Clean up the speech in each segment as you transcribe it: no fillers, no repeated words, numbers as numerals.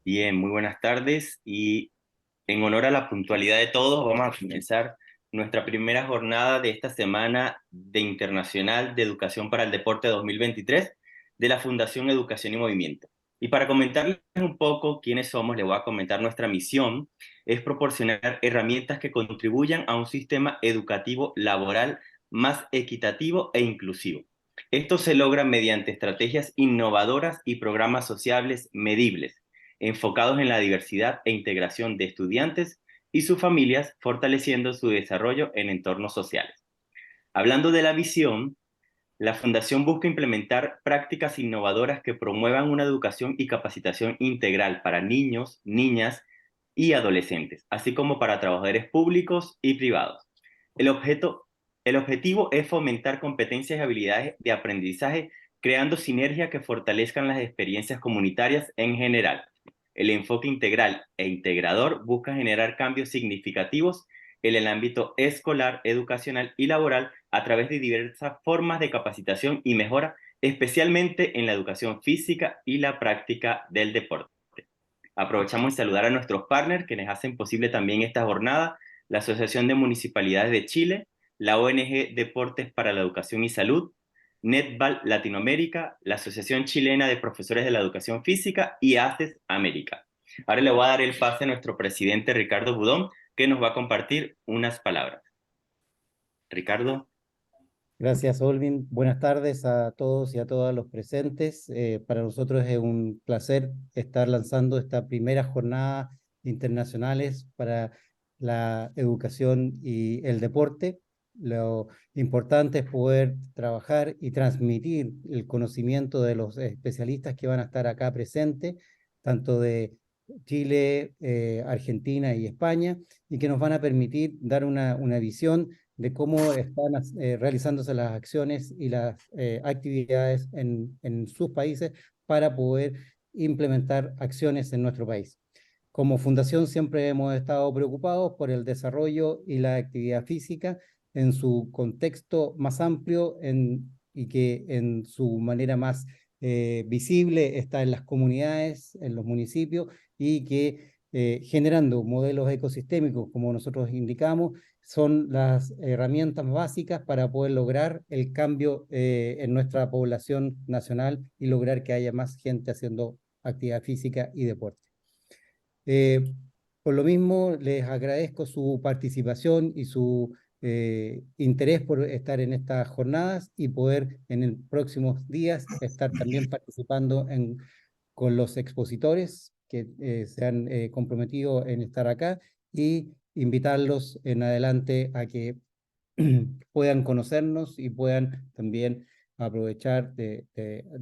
Bien, muy buenas tardes y en honor a la puntualidad de todos, vamos a comenzar nuestra primera jornada de esta Semana de Internacional de Educación para el Deporte 2023 de la Fundación Educación y Movimiento. Y para comentarles un poco quiénes somos, les voy a comentar nuestra misión, es proporcionar herramientas que contribuyan a un sistema educativo laboral más equitativo e inclusivo. Esto se logra mediante estrategias innovadoras y programas sociales medibles enfocados en la diversidad e integración de estudiantes y sus familias, fortaleciendo su desarrollo en entornos sociales. Hablando de la visión, la Fundación busca implementar prácticas innovadoras que promuevan una educación y capacitación integral para niños, niñas y adolescentes, así como para trabajadores públicos y privados. El, objeto, el objetivo es fomentar competencias y habilidades de aprendizaje, creando sinergias que fortalezcan las experiencias comunitarias en general. El enfoque integral e integrador busca generar cambios significativos en el ámbito escolar, educacional y laboral a través de diversas formas de capacitación y mejora, especialmente en la educación física y la práctica del deporte. Aprovechamos y saludar a nuestros partners que nos hacen posible también esta jornada, la Asociación de Municipalidades de Chile, la ONG Deportes para la Educación y Salud, Netball Latinoamérica, la Asociación Chilena de Profesores de la Educación Física y ACES América. Ahora le voy a dar el pase a nuestro presidente Ricardo Budón, que nos va a compartir unas palabras. Ricardo. Gracias, Olvin. Buenas tardes a todos y a todas los presentes. Para nosotros es un placer estar lanzando esta primera jornada internacionales para la educación y el deporte. Lo importante es poder trabajar y transmitir el conocimiento de los especialistas que van a estar acá presentes, tanto de Chile, Argentina y España, y que nos van a permitir dar una visión de cómo están realizándose las acciones y las actividades en sus países para poder implementar acciones en nuestro país. Como fundación siempre hemos estado preocupados por el desarrollo y la actividad física en su contexto más amplio y que en su manera más visible está en las comunidades, en los municipios y que generando modelos ecosistémicos, como nosotros indicamos, son las herramientas básicas para poder lograr el cambio en nuestra población nacional y lograr que haya más gente haciendo actividad física y deporte. Eh, por lo mismo, les agradezco su participación y su interés por estar en estas jornadas y poder en los próximos días estar también participando con los expositores que se han comprometido en estar acá y invitarlos en adelante a que puedan conocernos y puedan también aprovechar de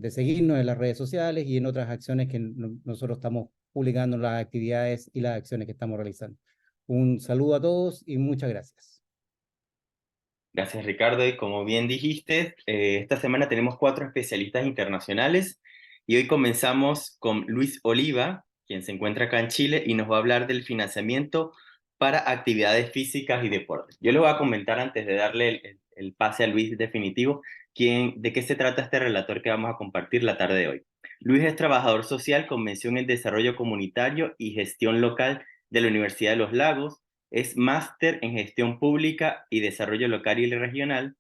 seguirnos en las redes sociales y en otras acciones que nosotros estamos publicando, las actividades y las acciones que estamos realizando. Un saludo a todos y muchas gracias. Gracias, Ricardo. Y como bien dijiste, esta semana tenemos 4 especialistas internacionales y hoy comenzamos con Luis Oliva, quien se encuentra acá en Chile y nos va a hablar del financiamiento para actividades físicas y deportes. Yo le voy a comentar antes de darle el pase a Luis definitivo, de qué se trata este relator que vamos a compartir la tarde de hoy. Luis es trabajador social con mención en desarrollo comunitario y gestión local de la Universidad de los Lagos. Es máster en gestión pública y desarrollo local y regional.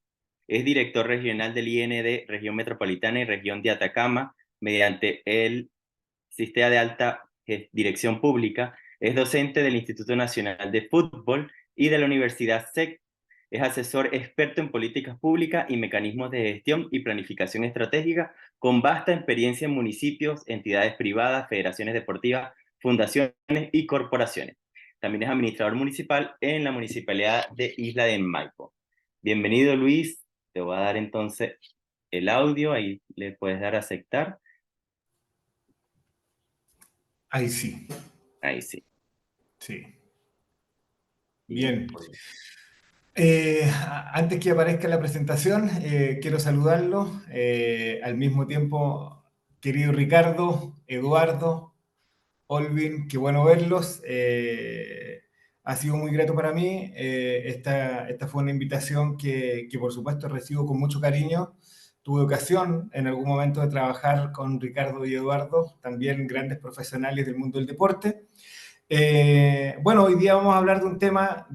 Es director regional del IND, región metropolitana y región de Atacama, mediante el sistema de alta dirección pública. Es docente del Instituto Nacional de Fútbol y de la Universidad SEC. Es asesor experto en políticas públicas y mecanismos de gestión y planificación estratégica, con vasta experiencia en municipios, entidades privadas, federaciones deportivas, fundaciones y corporaciones. También es administrador municipal en la Municipalidad de Isla de Maipo. Bienvenido, Luis. Te voy a dar entonces el audio, ahí le puedes dar a aceptar. Ahí sí. Ahí sí. Sí. Y, Bien. Antes que aparezca la presentación, quiero saludarlo. Al mismo tiempo, querido Ricardo, Eduardo, Olvin, qué bueno verlos. Ha sido muy grato para mí. Esta fue una invitación que por supuesto recibo con mucho cariño. tuve ocasión en algún momento de trabajar con Ricardo y Eduardo, también grandes profesionales del mundo del deporte. Bueno, hoy día vamos a hablar de un tema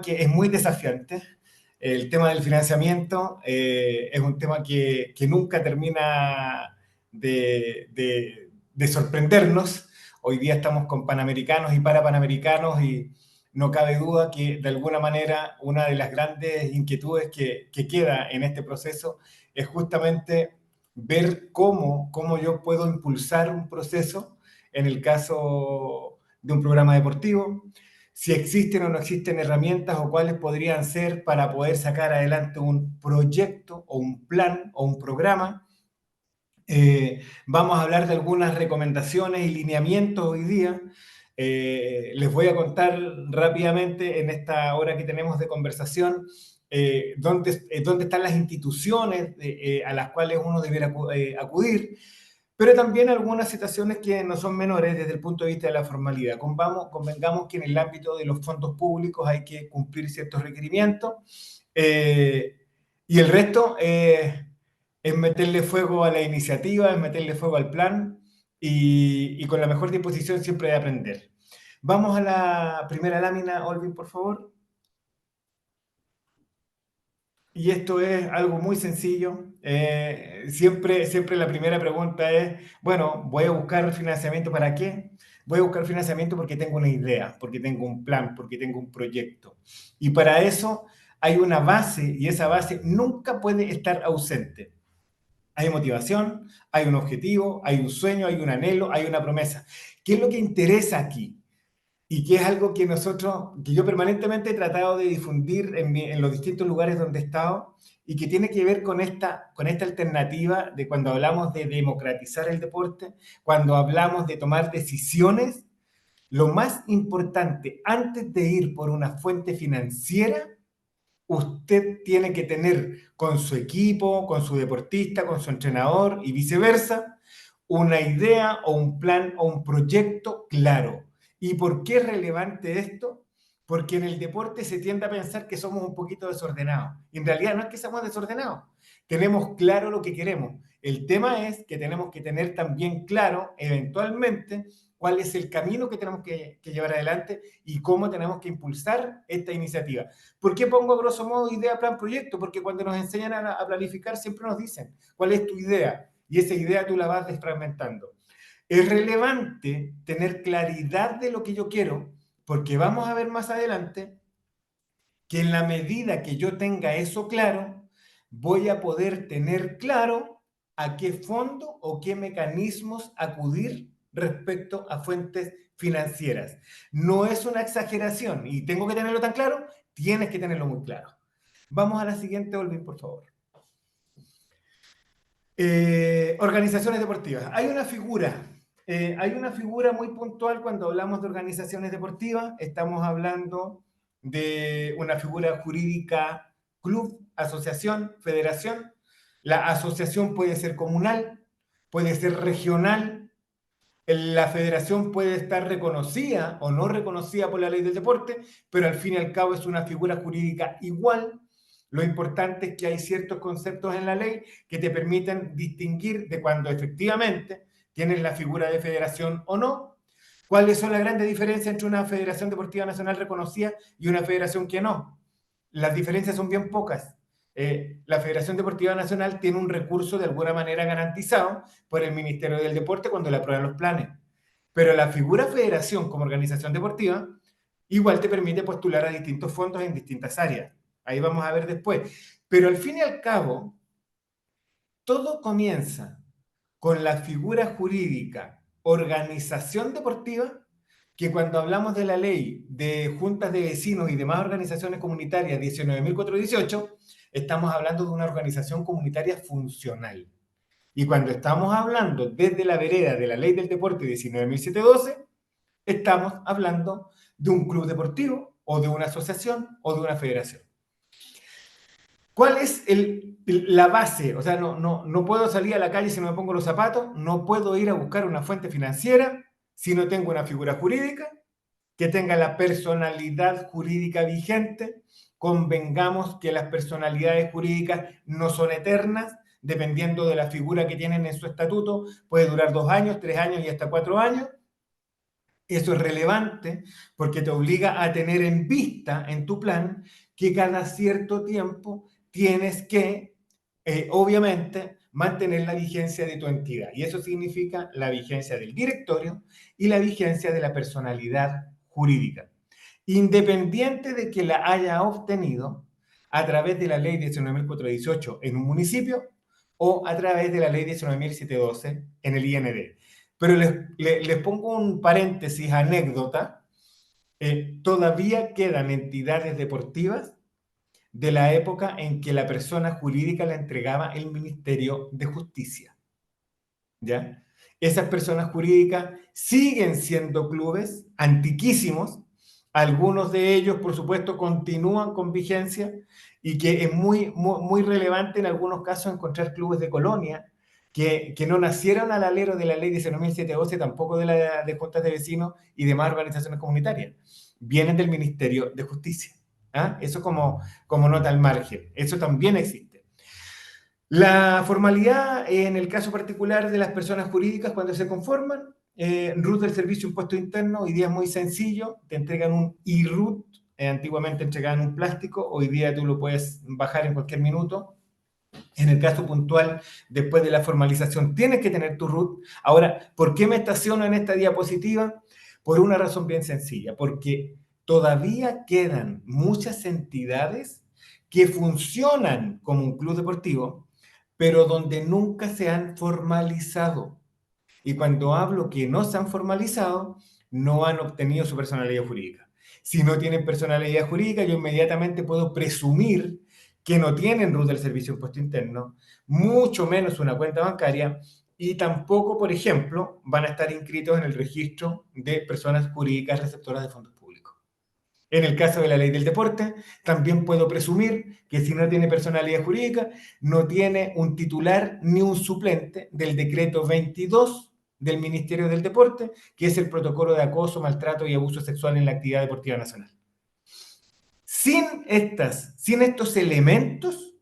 que es muy desafiante. El tema del financiamiento es un tema que nunca termina de sorprendernos. Hoy día estamos con panamericanos y parapanamericanos y no cabe duda que de alguna manera una de las grandes inquietudes que queda en este proceso es justamente ver cómo yo puedo impulsar un proceso en el caso de un programa deportivo, si existen o no existen herramientas o cuáles podrían ser para poder sacar adelante un proyecto o un plan o un programa. Vamos a hablar de algunas recomendaciones y lineamientos hoy día. Les voy a contar rápidamente en esta hora que tenemos de conversación dónde están las instituciones a las cuales uno debiera acudir, pero también algunas situaciones que no son menores desde el punto de vista de la formalidad. Convengamos que en el ámbito de los fondos públicos hay que cumplir ciertos requerimientos y el resto es meterle fuego a la iniciativa, es meterle fuego al plan y con la mejor disposición siempre de aprender. Vamos a la primera lámina, Olvin, por favor. Y esto es algo muy sencillo. Siempre la primera pregunta es, bueno, ¿voy a buscar financiamiento para qué? Voy a buscar financiamiento porque tengo una idea, porque tengo un plan, porque tengo un proyecto. Y para eso hay una base y esa base nunca puede estar ausente. Hay motivación, hay un objetivo, hay un sueño, hay un anhelo, hay una promesa. ¿Qué es lo que interesa aquí? Y que es algo que yo permanentemente he tratado de difundir en los distintos lugares donde he estado y que tiene que ver con esta alternativa de cuando hablamos de democratizar el deporte, cuando hablamos de tomar decisiones, lo más importante antes de ir por una fuente financiera, usted tiene que tener con su equipo, con su deportista, con su entrenador y viceversa, una idea o un plan o un proyecto claro. ¿Y por qué es relevante esto? Porque en el deporte se tiende a pensar que somos un poquito desordenados. Y en realidad no es que seamos desordenados. Tenemos claro lo que queremos. El tema es que tenemos que tener también claro, eventualmente, cuál es el camino que tenemos que llevar adelante y cómo tenemos que impulsar esta iniciativa. ¿Por qué pongo a grosso modo idea, plan, proyecto? Porque cuando nos enseñan a planificar siempre nos dicen cuál es tu idea y esa idea tú la vas desfragmentando. Es relevante tener claridad de lo que yo quiero porque vamos a ver más adelante que en la medida que yo tenga eso claro, voy a poder tener claro a qué fondo o qué mecanismos acudir respecto a fuentes financieras. No es una exageración y tengo que tenerlo tan claro, tienes que tenerlo muy claro. Vamos a la siguiente, Olvin, por favor. Organizaciones deportivas. Hay una figura muy puntual cuando hablamos de organizaciones deportivas. Estamos hablando de una figura jurídica, club, asociación, federación. La asociación puede ser comunal, puede ser regional. La federación puede estar reconocida o no reconocida por la ley del deporte, pero al fin y al cabo es una figura jurídica igual. Lo importante es que hay ciertos conceptos en la ley que te permiten distinguir de cuando efectivamente tienes la figura de federación o no. ¿Cuáles son las grandes diferencias entre una federación deportiva nacional reconocida y una federación que no? Las diferencias son bien pocas. La Federación Deportiva Nacional tiene un recurso de alguna manera garantizado por el Ministerio del Deporte cuando le aprueban los planes. Pero la figura federación como organización deportiva igual te permite postular a distintos fondos en distintas áreas. Ahí vamos a ver después. Pero al fin y al cabo, todo comienza con la figura jurídica organización deportiva, que cuando hablamos de la ley de juntas de vecinos y demás organizaciones comunitarias 19.418, estamos hablando de una organización comunitaria funcional. Y cuando estamos hablando desde la vereda de la ley del deporte 19.712, estamos hablando de un club deportivo o de una asociación o de una federación. ¿Cuál es la base? O sea, no puedo salir a la calle si no me pongo los zapatos, no puedo ir a buscar una fuente financiera si no tengo una figura jurídica que tenga la personalidad jurídica vigente. Convengamos que las personalidades jurídicas no son eternas, dependiendo de la figura que tienen en su estatuto, puede durar 2 años, 3 años y hasta 4 años. Eso es relevante porque te obliga a tener en vista en tu plan que cada cierto tiempo tienes que, obviamente, mantener la vigencia de tu entidad. Y eso significa la vigencia del directorio y la vigencia de la personalidad jurídica. Independiente de que la haya obtenido a través de la ley 19.418 en un municipio o a través de la ley 19.712 en el IND. Pero les pongo un paréntesis, anécdota. Todavía quedan entidades deportivas de la época en que la persona jurídica la entregaba el Ministerio de Justicia. ¿Ya? Esas personas jurídicas siguen siendo clubes antiquísimos. Algunos de ellos, por supuesto, continúan con vigencia y que es muy relevante en algunos casos encontrar clubes de colonia que no nacieron al alero de la ley 19.712, tampoco de la de juntas de vecinos y demás organizaciones comunitarias. Vienen del Ministerio de Justicia. ¿Ah? Eso como nota al margen. Eso también existe. La formalidad, en el caso particular de las personas jurídicas, cuando se conforman, RUT del Servicio Impuesto Interno, hoy día es muy sencillo, te entregan un e-RUT, antiguamente entregaban un plástico, hoy día tú lo puedes bajar en cualquier minuto. En el caso puntual, después de la formalización, tienes que tener tu RUT. Ahora, ¿por qué me estaciono en esta diapositiva? Por una razón bien sencilla, porque todavía quedan muchas entidades que funcionan como un club deportivo, pero donde nunca se han formalizado. Y cuando hablo que no se han formalizado, no han obtenido su personalidad jurídica. Si no tienen personalidad jurídica, yo inmediatamente puedo presumir que no tienen RUT del Servicio de Impuesto Interno, mucho menos una cuenta bancaria, y tampoco, por ejemplo, van a estar inscritos en el registro de personas jurídicas receptoras de fondos públicos. En el caso de la ley del deporte, también puedo presumir que si no tiene personalidad jurídica, no tiene un titular ni un suplente del decreto 22 del Ministerio del Deporte, que es el protocolo de acoso, maltrato y abuso sexual en la actividad deportiva nacional. Sin estos elementos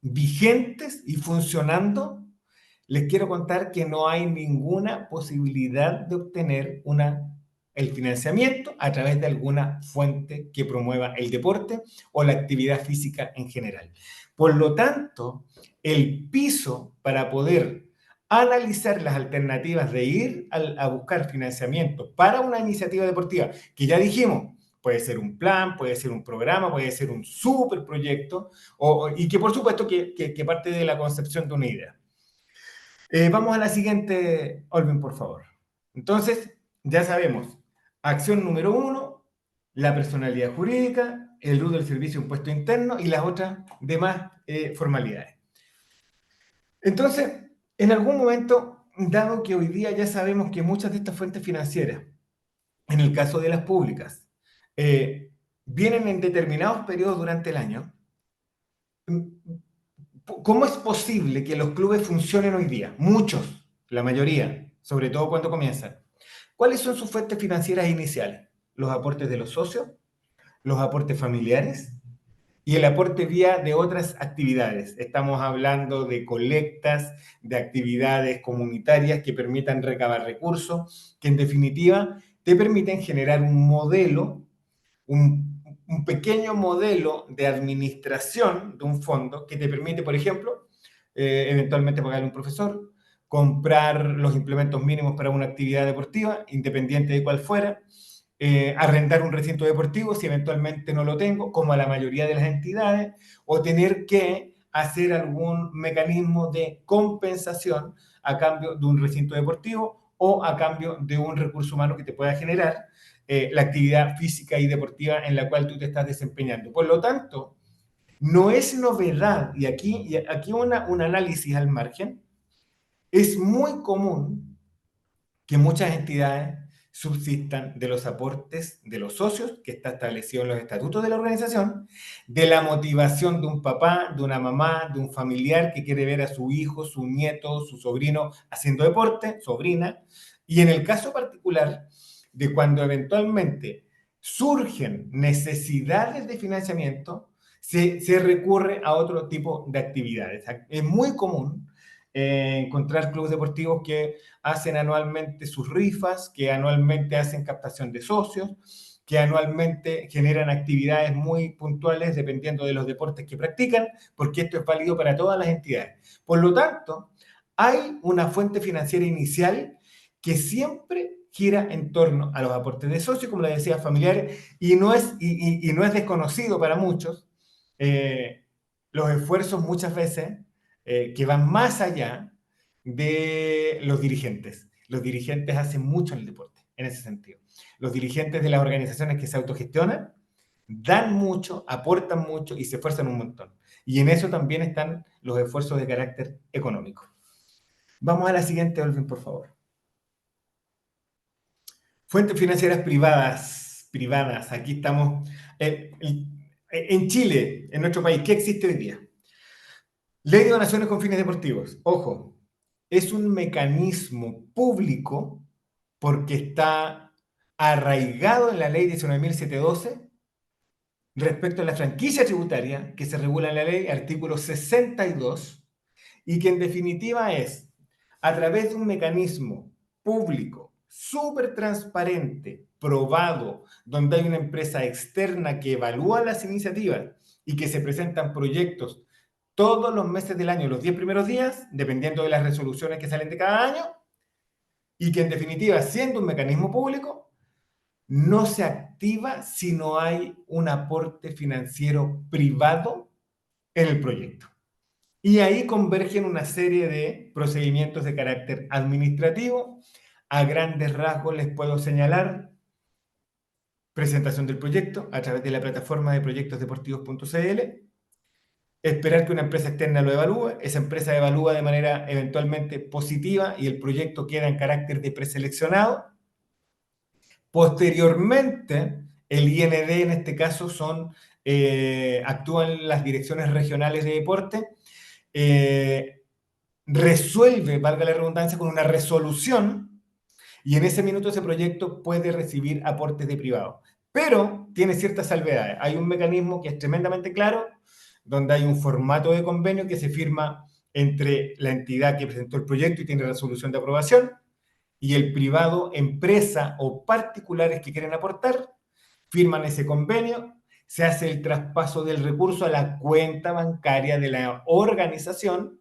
vigentes y funcionando, les quiero contar que no hay ninguna posibilidad de obtener el financiamiento a través de alguna fuente que promueva el deporte o la actividad física en general. Por lo tanto, el piso para poder analizar las alternativas de ir a buscar financiamiento para una iniciativa deportiva, que ya dijimos, puede ser un plan, puede ser un programa, puede ser un superproyecto, y que por supuesto que parte de la concepción de una idea. Vamos a la siguiente, Olvin, por favor. Entonces, ya sabemos, acción número 1, la personalidad jurídica, el RUT del Servicio de Impuesto Interno y las otras demás formalidades. Entonces, en algún momento, dado que hoy día ya sabemos que muchas de estas fuentes financieras, en el caso de las públicas, vienen en determinados periodos durante el año, ¿cómo es posible que los clubes funcionen hoy día? Muchos, la mayoría, sobre todo cuando comienzan. ¿Cuáles son sus fuentes financieras iniciales? Los aportes de los socios, los aportes familiares y el aporte vía de otras actividades. Estamos hablando de colectas, de actividades comunitarias que permitan recabar recursos, que en definitiva te permiten generar un modelo, un pequeño modelo de administración de un fondo que te permite, por ejemplo, eventualmente pagarle un profesor, comprar los implementos mínimos para una actividad deportiva, independiente de cuál fuera, arrendar un recinto deportivo si eventualmente no lo tengo, como a la mayoría de las entidades, o tener que hacer algún mecanismo de compensación a cambio de un recinto deportivo o a cambio de un recurso humano que te pueda generar la actividad física y deportiva en la cual tú te estás desempeñando. Por lo tanto, no es novedad, y aquí un análisis al margen, es muy común que muchas entidades subsistan de los aportes de los socios, que está establecido en los estatutos de la organización, de la motivación de un papá, de una mamá, de un familiar que quiere ver a su hijo, su nieto, su sobrino haciendo deporte, sobrina, y en el caso particular de cuando eventualmente surgen necesidades de financiamiento, se recurre a otro tipo de actividades. Es muy común encontrar clubes deportivos que hacen anualmente sus rifas, que anualmente hacen captación de socios, que anualmente generan actividades muy puntuales dependiendo de los deportes que practican, porque esto es válido para todas las entidades. Por lo tanto, hay una fuente financiera inicial que siempre gira en torno a los aportes de socios, como les decía, familiares, y no es desconocido para muchos los esfuerzos muchas veces que van más allá de los dirigentes. Los dirigentes hacen mucho en el deporte, en ese sentido. Los dirigentes de las organizaciones que se autogestionan dan mucho, aportan mucho y se esfuerzan un montón. Y en eso también están los esfuerzos de carácter económico. Vamos a la siguiente, Olvin, por favor. Fuentes financieras privadas. Aquí estamos. En Chile, en nuestro país, ¿qué existe hoy día? Ley de donaciones con fines deportivos. Ojo, es un mecanismo público porque está arraigado en la ley 19.712 respecto a la franquicia tributaria que se regula en la ley, artículo 62, y que en definitiva es, a través de un mecanismo público, súper transparente, probado, donde hay una empresa externa que evalúa las iniciativas y que se presentan proyectos todos los meses del año, los 10 primeros días, dependiendo de las resoluciones que salen de cada año, y que en definitiva, siendo un mecanismo público, no se activa si no hay un aporte financiero privado en el proyecto. Y ahí convergen una serie de procedimientos de carácter administrativo. A grandes rasgos les puedo señalar presentación del proyecto a través de la plataforma de proyectosdeportivos.cl, esperar que una empresa externa lo evalúe, esa empresa evalúa de manera eventualmente positiva y el proyecto queda en carácter de preseleccionado. Posteriormente, el IND en este caso actúan las direcciones regionales de deporte, resuelve, valga la redundancia, con una resolución y en ese minuto ese proyecto puede recibir aportes de privado. Pero tiene ciertas salvedades. Hay un mecanismo que es tremendamente claro, donde hay un formato de convenio que se firma entre la entidad que presentó el proyecto y tiene resolución de aprobación y el privado, empresa o particulares que quieren aportar, firman ese convenio, se hace el traspaso del recurso a la cuenta bancaria de la organización.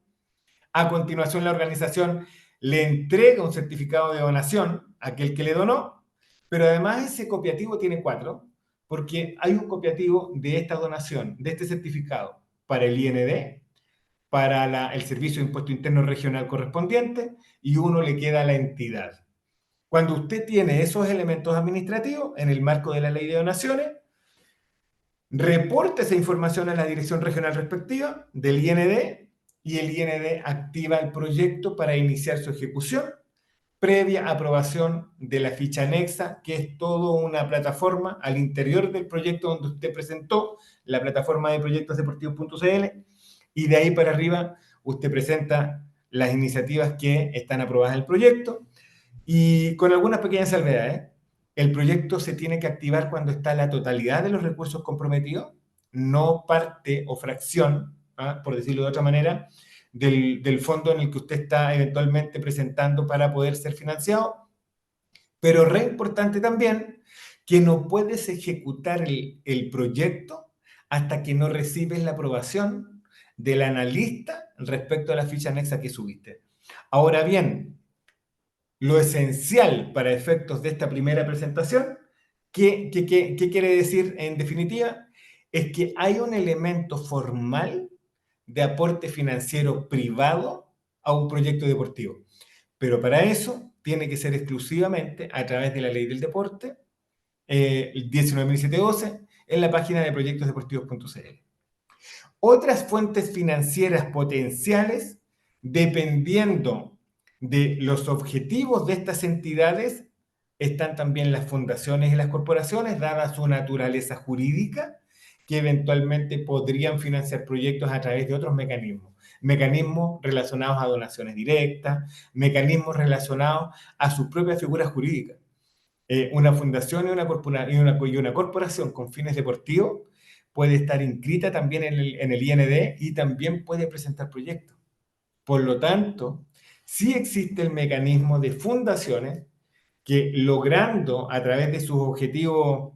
A continuación, la organización le entrega un certificado de donación a aquel que le donó, pero además ese copiativo tiene 4, porque hay un copiativo de esta donación, de este certificado, para el IND, para el Servicio de Impuesto Interno Regional correspondiente, y uno le queda a la entidad. Cuando usted tiene esos elementos administrativos en el marco de la ley de donaciones, reporte esa información a la dirección regional respectiva del IND y el IND activa el proyecto para iniciar su ejecución previa aprobación de la ficha anexa, que es toda una plataforma al interior del proyecto donde usted presentó, la plataforma de proyectosdeportivos.cl, y de ahí para arriba usted presenta las iniciativas que están aprobadas en el proyecto y con algunas pequeñas salvedades. El proyecto se tiene que activar cuando está la totalidad de los recursos comprometidos, no parte o fracción, por decirlo de otra manera, del fondo en el que usted está eventualmente presentando para poder ser financiado. Pero re importante también que no puedes ejecutar el proyecto hasta que no recibes la aprobación del analista respecto a la ficha anexa que subiste. Ahora bien, lo esencial para efectos de esta primera presentación, ¿qué quiere decir en definitiva? Es que hay un elemento formal de aporte financiero privado a un proyecto deportivo. Pero para eso tiene que ser exclusivamente a través de la ley del deporte, 19.712, en la página de proyectosdeportivos.cl. Otras fuentes financieras potenciales, dependiendo de los objetivos de estas entidades, están también las fundaciones y las corporaciones, dada su naturaleza jurídica, que eventualmente podrían financiar proyectos a través de otros mecanismos. Mecanismos relacionados a donaciones directas, mecanismos relacionados a sus propias figuras jurídicas. Una fundación y una corporación con fines deportivos puede estar inscrita también en el IND y también puede presentar proyectos. Por lo tanto, sí existe el mecanismo de fundaciones que, logrando a través de sus objetivos,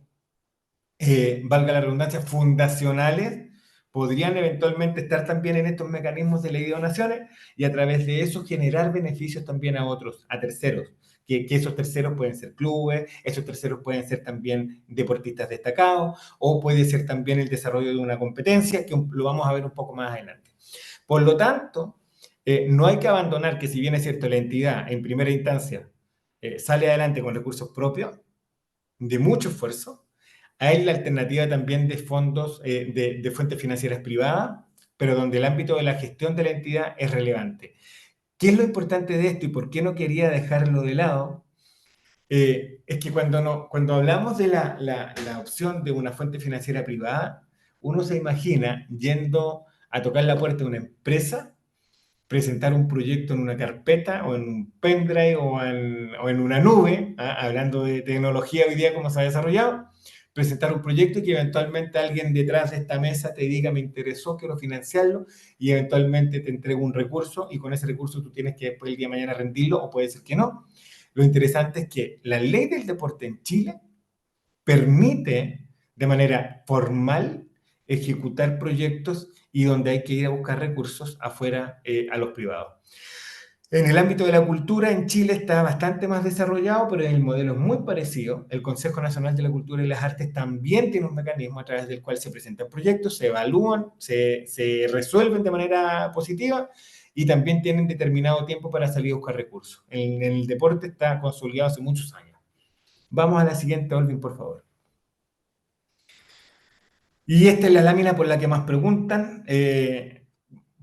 valga la redundancia, fundacionales, podrían eventualmente estar también en estos mecanismos de ley de donaciones y a través de eso generar beneficios también a otros, a terceros. Que esos terceros pueden ser clubes, esos terceros pueden ser también deportistas destacados, o puede ser también el desarrollo de una competencia, que lo vamos a ver un poco más adelante. Por lo tanto, no hay que abandonar que, si bien es cierto, la entidad en primera instancia sale adelante con recursos propios, de mucho esfuerzo, hay la alternativa también de fondos, de fuentes financieras privadas, pero donde el ámbito de la gestión de la entidad es relevante. ¿Qué es lo importante de esto y por qué no quería dejarlo de lado? Es que cuando hablamos de la opción de una fuente financiera privada, uno se imagina yendo a tocar la puerta de una empresa, presentar un proyecto en una carpeta o en un pendrive o en una nube, hablando de tecnología hoy día, cómo se ha desarrollado, presentar un proyecto y que eventualmente alguien detrás de esta mesa te diga: me interesó, quiero financiarlo, y eventualmente te entrego un recurso, y con ese recurso tú tienes que después el día de mañana rendirlo, o puede ser que no. Lo interesante es que la ley del deporte en Chile permite de manera formal ejecutar proyectos y donde hay que ir a buscar recursos afuera, a los privados. En el ámbito de la cultura, en Chile está bastante más desarrollado, pero el modelo es muy parecido. El Consejo Nacional de la Cultura y las Artes también tiene un mecanismo a través del cual se presentan proyectos, se evalúan, se resuelven de manera positiva y también tienen determinado tiempo para salir a buscar recursos. En el deporte está consolidado hace muchos años. Vamos a la siguiente, Olvin, por favor. Y esta es la lámina por la que más preguntan.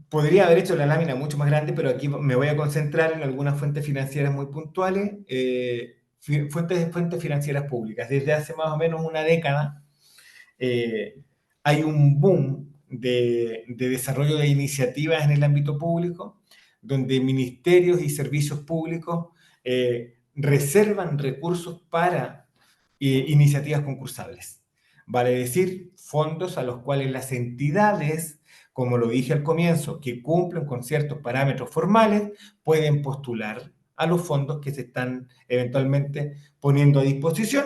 Podría haber hecho la lámina mucho más grande, pero aquí me voy a concentrar en algunas fuentes financieras muy puntuales. Fuentes financieras públicas. Desde hace más o menos una década hay un boom de desarrollo de iniciativas en el ámbito público, donde ministerios y servicios públicos reservan recursos para iniciativas concursables. Vale decir, fondos a los cuales las entidades, como lo dije al comienzo, que cumplen con ciertos parámetros formales, pueden postular a los fondos que se están eventualmente poniendo a disposición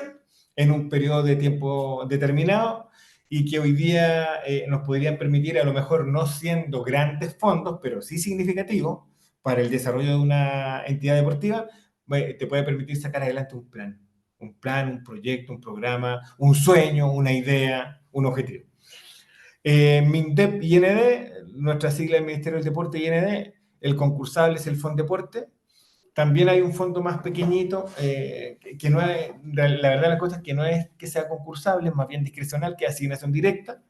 en un periodo de tiempo determinado, y que hoy día nos podrían permitir, a lo mejor no siendo grandes fondos, pero sí significativos para el desarrollo de una entidad deportiva, te puede permitir sacar adelante un plan, un proyecto, un programa, un sueño, una idea, un objetivo. MINDEP y IND, nuestra sigla del Ministerio del Deporte y IND, el concursable es el Fondeporte. También hay un fondo más pequeñito, que no es, la verdad la cosa es que no es que sea concursable, es más bien discrecional, que es asignación directa,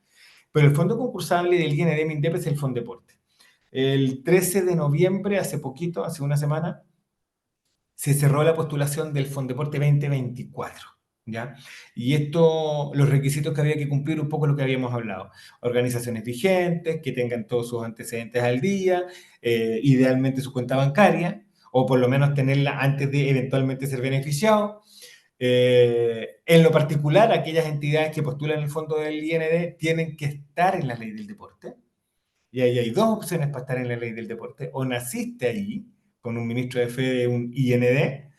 pero el fondo concursable del IND MINDEP es el Fondeporte. El 13 de noviembre, hace poquito, hace una semana, se cerró la postulación del Fondeporte 2024, ¿ya? Y esto, los requisitos que había que cumplir, un poco lo que habíamos hablado: organizaciones vigentes, que tengan todos sus antecedentes al día, idealmente su cuenta bancaria, o por lo menos tenerla antes de eventualmente ser beneficiado. En lo particular, aquellas entidades que postulan el fondo del IND tienen que estar en la ley del deporte. Y ahí hay dos opciones para estar en la ley del deporte: o naciste ahí, con un ministro de fe de un IND,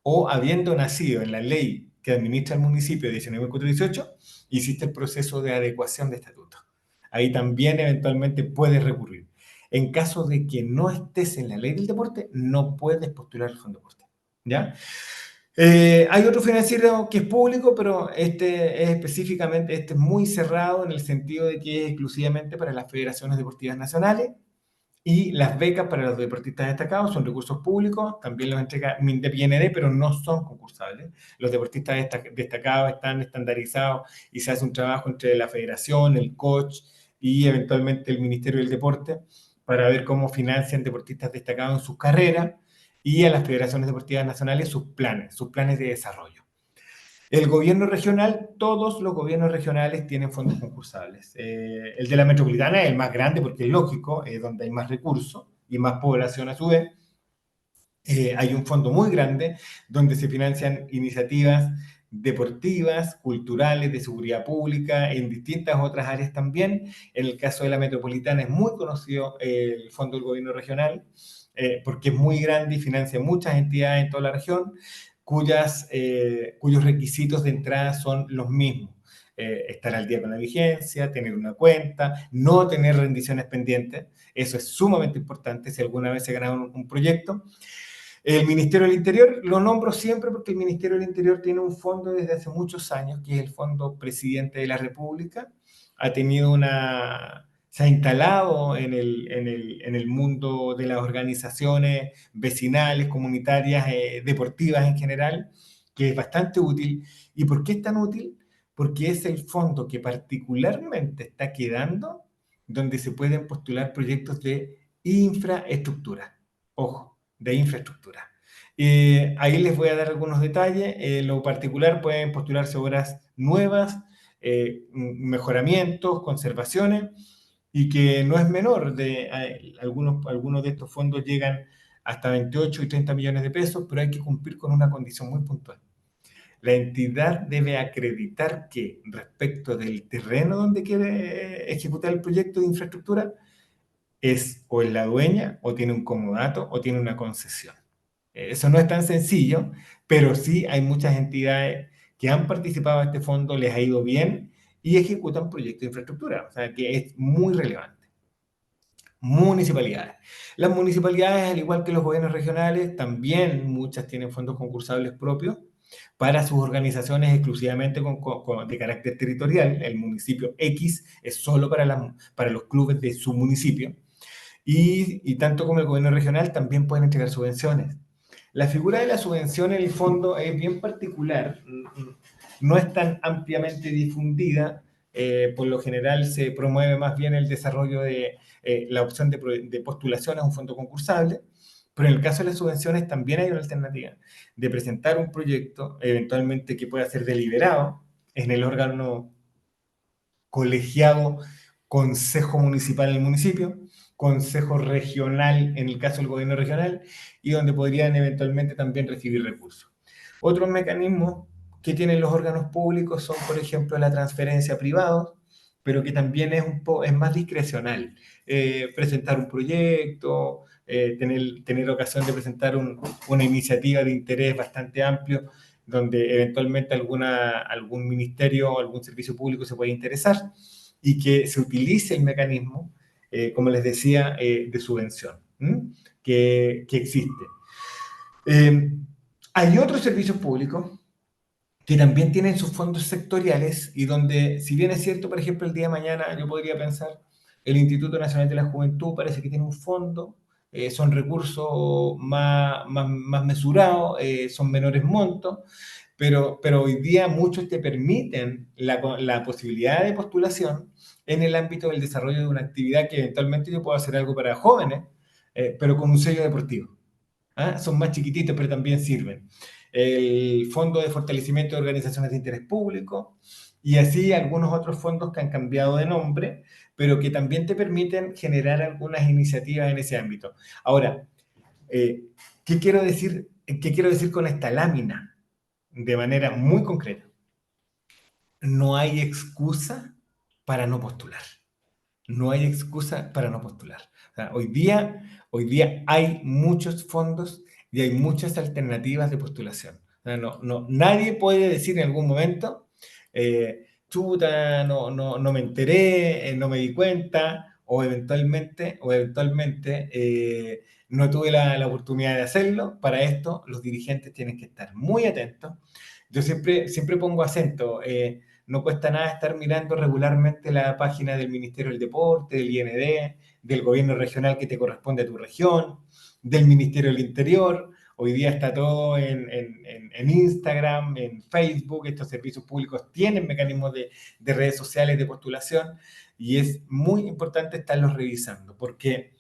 o habiendo nacido en la ley que administra el municipio 19.418, hiciste el proceso de adecuación de estatuto. Ahí también eventualmente puedes recurrir. En caso de que no estés en la ley del deporte, no puedes postular el fondo deporte, ¿ya? Hay otro financiero que es público, pero este es muy cerrado en el sentido de que es exclusivamente para las federaciones deportivas nacionales, y las becas para los deportistas destacados son recursos públicos, también los entrega MINDEP y IND, pero no son concursables. Los deportistas destacados están estandarizados y se hace un trabajo entre la federación, el coach y eventualmente el Ministerio del Deporte para ver cómo financian deportistas destacados en sus carreras, y a las federaciones deportivas nacionales sus planes de desarrollo. El gobierno regional, todos los gobiernos regionales tienen fondos concursables. El de la metropolitana es el más grande porque es lógico, es donde hay más recursos y más población a su vez. Hay un fondo muy grande donde se financian iniciativas deportivas, culturales, de seguridad pública, en distintas otras áreas también. En el caso de la metropolitana es muy conocido el Fondo del Gobierno Regional, porque es muy grande y financia muchas entidades en toda la región, cuyos requisitos de entrada son los mismos. Estar al día con la vigencia, tener una cuenta, no tener rendiciones pendientes. Eso es sumamente importante si alguna vez se gana un proyecto. El Ministerio del Interior lo nombro siempre porque el Ministerio del Interior tiene un fondo desde hace muchos años, que es el Fondo Presidente de la República. Se ha instalado en el mundo de las organizaciones vecinales, comunitarias, deportivas en general, que es bastante útil. ¿Y por qué es tan útil? Porque es el fondo que particularmente está quedando donde se pueden postular proyectos de infraestructura. Ojo, de infraestructura. Ahí les voy a dar algunos detalles. En lo particular pueden postularse obras nuevas, mejoramientos, conservaciones, y que no es menor. Algunos de estos fondos llegan hasta 28 y 30 millones de pesos, pero hay que cumplir con una condición muy puntual. La entidad debe acreditar que respecto del terreno donde quiere ejecutar el proyecto de infraestructura, es o es la dueña, o tiene un comodato, o tiene una concesión. Eso no es tan sencillo, pero sí hay muchas entidades que han participado en este fondo, les ha ido bien y ejecutan proyectos de infraestructura, o sea que es muy relevante. Municipalidades. Las municipalidades, al igual que los gobiernos regionales, también muchas tienen fondos concursables propios para sus organizaciones exclusivamente de carácter territorial. El municipio X es solo para los clubes de su municipio. Y tanto como el gobierno regional también pueden entregar subvenciones. La figura de la subvención en el fondo es bien particular, no es tan ampliamente difundida, por lo general se promueve más bien el desarrollo de la opción de postulación a un fondo concursable, pero en el caso de las subvenciones también hay una alternativa de presentar un proyecto, eventualmente que pueda ser deliberado en el órgano colegiado Consejo Municipal en el municipio, Consejo Regional en el caso del gobierno regional, y donde podrían eventualmente también recibir recursos. Otros mecanismos que tienen los órganos públicos son, por ejemplo, la transferencia a privados, pero que también es más discrecional. Presentar un proyecto, tener ocasión de presentar una iniciativa de interés bastante amplio, donde eventualmente algún ministerio o algún servicio público se puede interesar, y que se utilice el mecanismo, como les decía, de subvención, que existe. Hay otros servicios públicos que también tienen sus fondos sectoriales y donde, si bien es cierto, por ejemplo, el día de mañana yo podría pensar, el Instituto Nacional de la Juventud parece que tiene un fondo, son recursos más mesurados, son menores montos, pero hoy día muchos te permiten la posibilidad de postulación en el ámbito del desarrollo de una actividad que eventualmente yo puedo hacer algo para jóvenes, pero con un sello deportivo. ¿Ah? Son más chiquititos, pero también sirven. El Fondo de Fortalecimiento de Organizaciones de Interés Público, y así algunos otros fondos que han cambiado de nombre, pero que también te permiten generar algunas iniciativas en ese ámbito. Ahora, ¿qué quiero decir con esta lámina? De manera muy concreta. No hay excusa para no postular. No hay excusa para no postular. O sea, hoy día hay muchos fondos y hay muchas alternativas de postulación. O sea, nadie puede decir en algún momento, chuta, no me enteré, no me di cuenta, o eventualmente no tuve la oportunidad de hacerlo. Para esto, los dirigentes tienen que estar muy atentos. Yo siempre pongo acento. No cuesta nada estar mirando regularmente la página del Ministerio del Deporte, del IND, del gobierno regional que te corresponde a tu región, del Ministerio del Interior. Hoy día está todo en Instagram, en Facebook. Estos servicios públicos tienen mecanismos de redes sociales de postulación y es muy importante estarlos revisando porque,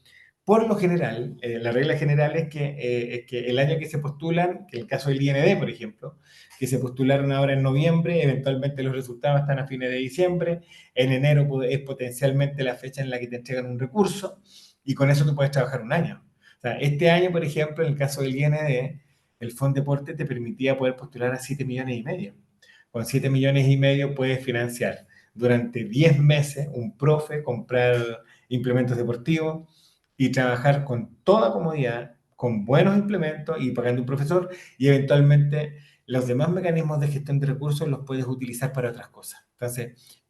por lo general, la regla general es que el año que se postulan, que el caso del IND, por ejemplo, que se postularon ahora en noviembre, eventualmente los resultados están a fines de diciembre, en enero es potencialmente la fecha en la que te entregan un recurso, y con eso tú puedes trabajar un año. O sea, este año, por ejemplo, en el caso del IND, el Fondo Deporte te permitía poder postular a 7,5 millones. con 7,5 millones puedes financiar durante 10 meses un profe, comprar implementos deportivos y trabajar con toda comodidad, con buenos implementos y pagando un profesor, y eventualmente los demás mecanismos de gestión de recursos los puedes utilizar para otras cosas. Entonces,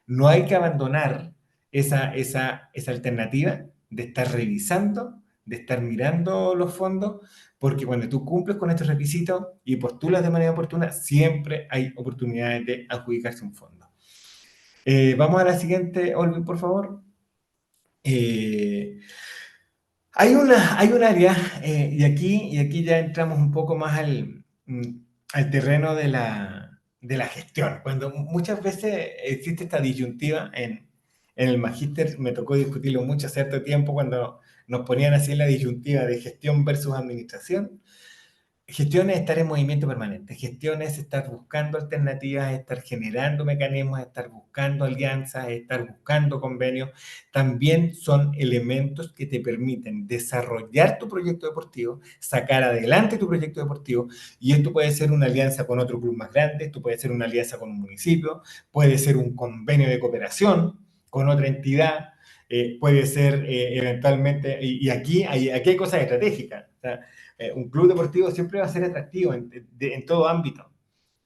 no hay que abandonar esa alternativa de estar revisando, de estar mirando los fondos, porque cuando tú cumples con estos requisitos y postulas de manera oportuna, siempre hay oportunidades de adjudicarse un fondo. Vamos a la siguiente, Olvin, por favor. Hay un área, y aquí ya entramos un poco más al terreno de la gestión. Cuando muchas veces existe esta disyuntiva en el magíster, me tocó discutirlo mucho hace cierto tiempo cuando nos ponían así en la disyuntiva de gestión versus administración. Gestión es estar en movimiento permanente, gestión es estar buscando alternativas, estar generando mecanismos, estar buscando alianzas, estar buscando convenios. También son elementos que te permiten desarrollar tu proyecto deportivo, sacar adelante tu proyecto deportivo, y esto puede ser una alianza con otro club más grande, esto puede ser una alianza con un municipio, puede ser un convenio de cooperación con otra entidad, puede ser eventualmente, y aquí hay cosas estratégicas. O sea, un club deportivo siempre va a ser atractivo en todo ámbito.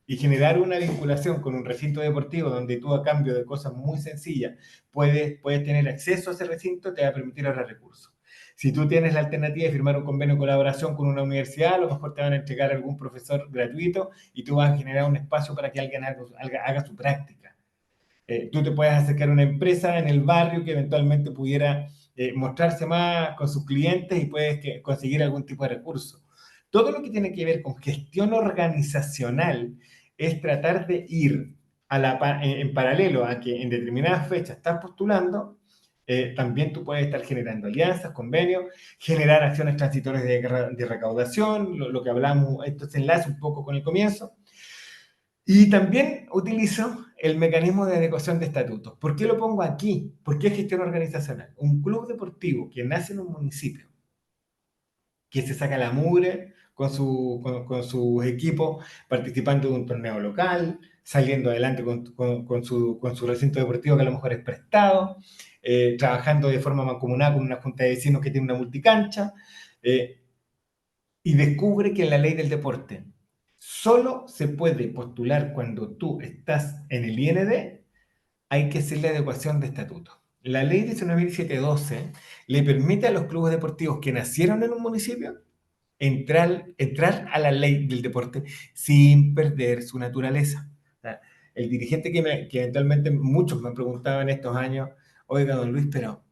Y generar una vinculación con un recinto deportivo donde tú, a cambio de cosas muy sencillas, puedes tener acceso a ese recinto, te va a permitir ahorrar recursos. Si tú tienes la alternativa de firmar un convenio de colaboración con una universidad, a lo mejor te van a entregar algún profesor gratuito y tú vas a generar un espacio para que alguien haga su práctica. Tú te puedes acercar a una empresa en el barrio que eventualmente pudiera mostrarse más con sus clientes y puedes conseguir algún tipo de recurso. Todo lo que tiene que ver con gestión organizacional es tratar de ir en paralelo a que en determinadas fechas estás postulando. También tú puedes estar generando alianzas, convenios, generar acciones transitorias de recaudación, lo que hablamos, esto se enlaza un poco con el comienzo. Y también utilizo el mecanismo de adecuación de estatutos. ¿Por qué lo pongo aquí? ¿Por qué gestión organizacional? Un club deportivo que nace en un municipio, que se saca la mugre con sus equipos, participando de un torneo local, saliendo adelante con su recinto deportivo que a lo mejor es prestado, trabajando de forma mancomunada con una junta de vecinos que tiene una multicancha, y descubre que en la ley del deporte solo se puede postular cuando tú estás en el IND, hay que hacer la adecuación de estatuto. La ley 19.712 le permite a los clubes deportivos que nacieron en un municipio entrar a la ley del deporte sin perder su naturaleza. O sea, el dirigente que eventualmente muchos me han preguntado en estos años, oiga, don Luis, pero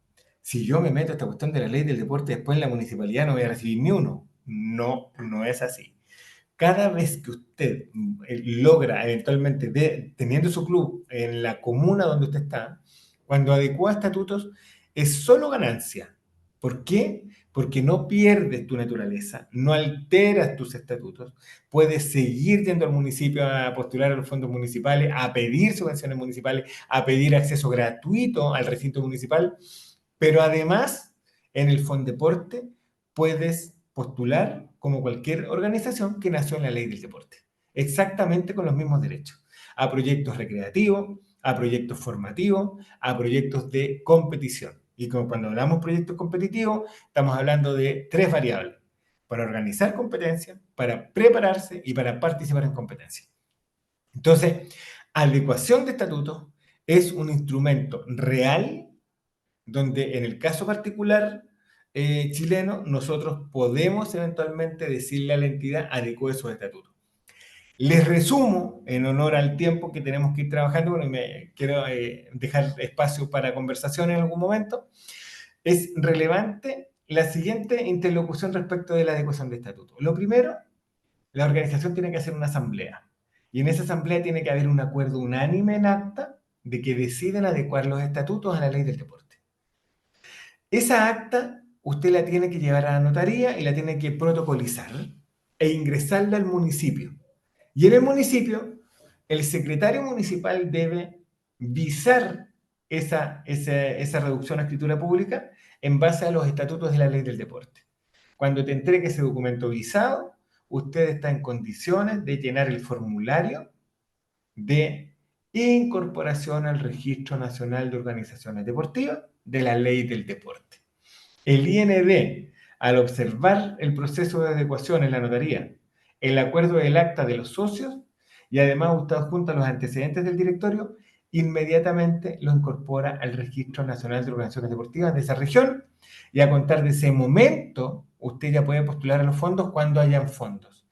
si yo me meto a esta cuestión de la ley del deporte, después en la municipalidad no voy a recibir ni uno. No, no es así. Cada vez que usted logra eventualmente, teniendo su club en la comuna donde usted está, cuando adecua estatutos, es solo ganancia. ¿Por qué? Porque no pierdes tu naturaleza, no alteras tus estatutos, puedes seguir yendo al municipio a postular a los fondos municipales, a pedir subvenciones municipales, a pedir acceso gratuito al recinto municipal, pero además, en el Fondeporte puedes postular como cualquier organización que nació en la ley del deporte, exactamente con los mismos derechos, a proyectos recreativos, a proyectos formativos, a proyectos de competición. Y como cuando hablamos de proyectos competitivos, estamos hablando de 3 variables: para organizar competencias, para prepararse y para participar en competencias. Entonces, adecuación de estatutos es un instrumento real donde en el caso particular chileno, nosotros podemos eventualmente decirle a la entidad adecue sus estatutos. Les resumo, en honor al tiempo que tenemos que ir trabajando, bueno, me quiero dejar espacio para conversación en algún momento. Es relevante la siguiente interlocución respecto de la adecuación de estatutos. Lo primero, la organización tiene que hacer una asamblea. Y en esa asamblea tiene que haber un acuerdo unánime en acta de que deciden adecuar los estatutos a la ley del deporte. Esa acta usted la tiene que llevar a la notaría y la tiene que protocolizar e ingresarla al municipio. Y en el municipio, el secretario municipal debe visar esa reducción a escritura pública en base a los estatutos de la ley del deporte. Cuando te entregue ese documento visado, usted está en condiciones de llenar el formulario de incorporación al Registro Nacional de Organizaciones Deportivas de la Ley del Deporte. El IND, al observar el proceso de adecuación en la notaría, el acuerdo del acta de los socios y además usted adjunta los antecedentes del directorio, inmediatamente lo incorpora al Registro Nacional de Organizaciones Deportivas de esa región y a contar de ese momento usted ya puede postular a los fondos cuando hayan fondos.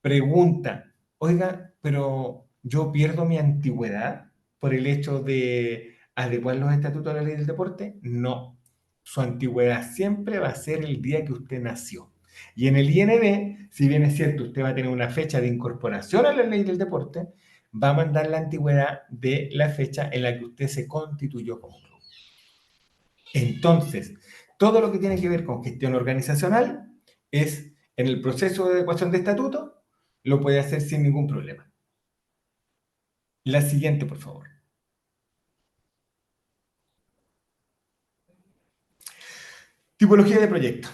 Pregunta, oiga, pero yo pierdo mi antigüedad por el hecho de adecuar los estatutos a la ley del deporte. No, su antigüedad siempre va a ser el día que usted nació. Y en el IND, si bien es cierto, usted va a tener una fecha de incorporación a la ley del deporte, va a mandar la antigüedad de la fecha en la que usted se constituyó como club. Entonces, todo lo que tiene que ver con gestión organizacional es en el proceso de adecuación de estatuto, lo puede hacer sin ningún problema. La siguiente, por favor. Tipología de proyecto.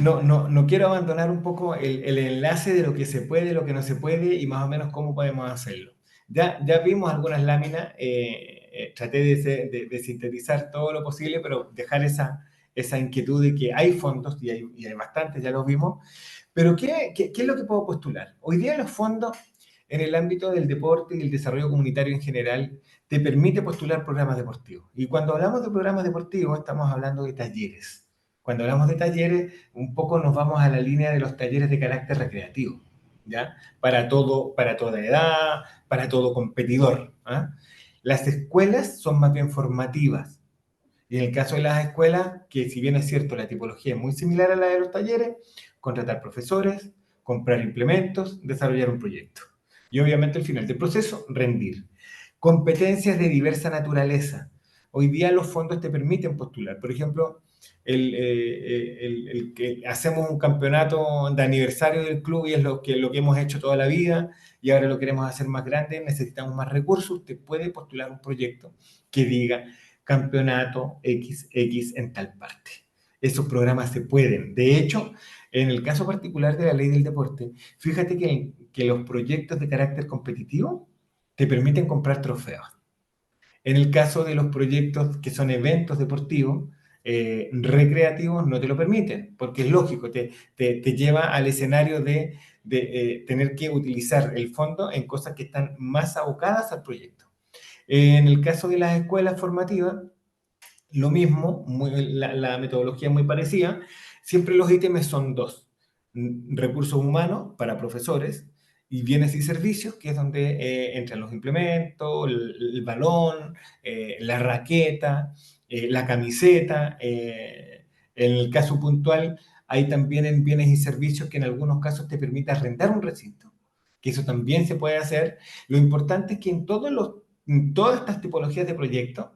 No quiero abandonar un poco el enlace de lo que se puede, lo que no se puede y más o menos cómo podemos hacerlo. Ya vimos algunas láminas, traté de sintetizar todo lo posible, pero dejar esa inquietud de que hay fondos y hay bastantes, ya los vimos. Pero ¿qué es lo que puedo postular? Hoy día los fondos en el ámbito del deporte y el desarrollo comunitario en general te permite postular programas deportivos. Y cuando hablamos de programas deportivos estamos hablando de talleres. Cuando hablamos de talleres, un poco nos vamos a la línea de los talleres de carácter recreativo, ¿ya? Para toda edad, para todo competidor. ¿Ah? Las escuelas son más bien formativas. Y en el caso de las escuelas, que si bien es cierto, la tipología es muy similar a la de los talleres, contratar profesores, comprar implementos, desarrollar un proyecto. Y obviamente al final del proceso, rendir. Competencias de diversa naturaleza. Hoy día los fondos te permiten postular. Por ejemplo, el que hacemos un campeonato de aniversario del club y es lo que hemos hecho toda la vida y ahora lo queremos hacer más grande, necesitamos más recursos, usted puede postular un proyecto que diga campeonato XX en tal parte. Esos programas se pueden. De hecho, en el caso particular de la ley del deporte, fíjate que los proyectos de carácter competitivo te permiten comprar trofeos. En el caso de los proyectos que son eventos deportivos, recreativos, no te lo permiten, porque es lógico, te lleva al escenario de tener que utilizar el fondo en cosas que están más abocadas al proyecto. En el caso de las escuelas formativas, lo mismo, la metodología es muy parecida. Siempre los ítems son dos: recursos humanos para profesores y bienes y servicios, que es donde entran los implementos, el balón, la raqueta, la camiseta. En el caso puntual, hay también en bienes y servicios que en algunos casos te permite arrendar un recinto, que eso también se puede hacer. Lo importante es que en todas estas tipologías de proyectos,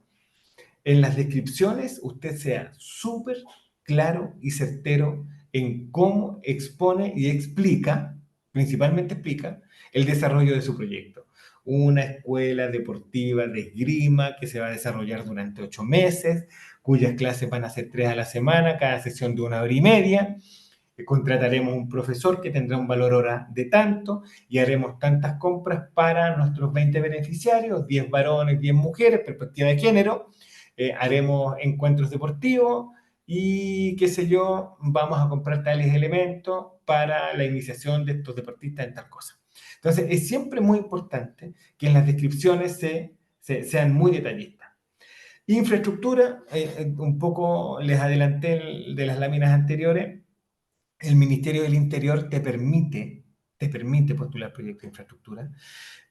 en las descripciones usted sea súper claro y certero en cómo expone y explica, principalmente explica, el desarrollo de su proyecto. Una escuela deportiva de esgrima que se va a desarrollar durante 8 meses, cuyas clases van a ser 3 a la semana, cada sesión de 1 hora y media. Contrataremos un profesor que tendrá un valor hora de tanto y haremos tantas compras para nuestros 20 beneficiarios, 10 varones, 10 mujeres, perspectiva de género. Haremos encuentros deportivos y, qué sé yo, vamos a comprar tales elementos para la iniciación de estos deportistas en tal cosa. Entonces, es siempre muy importante que en las descripciones sean muy detallistas. Infraestructura, un poco les adelanté de las láminas anteriores. El Ministerio del Interior te permite postular proyectos de infraestructura,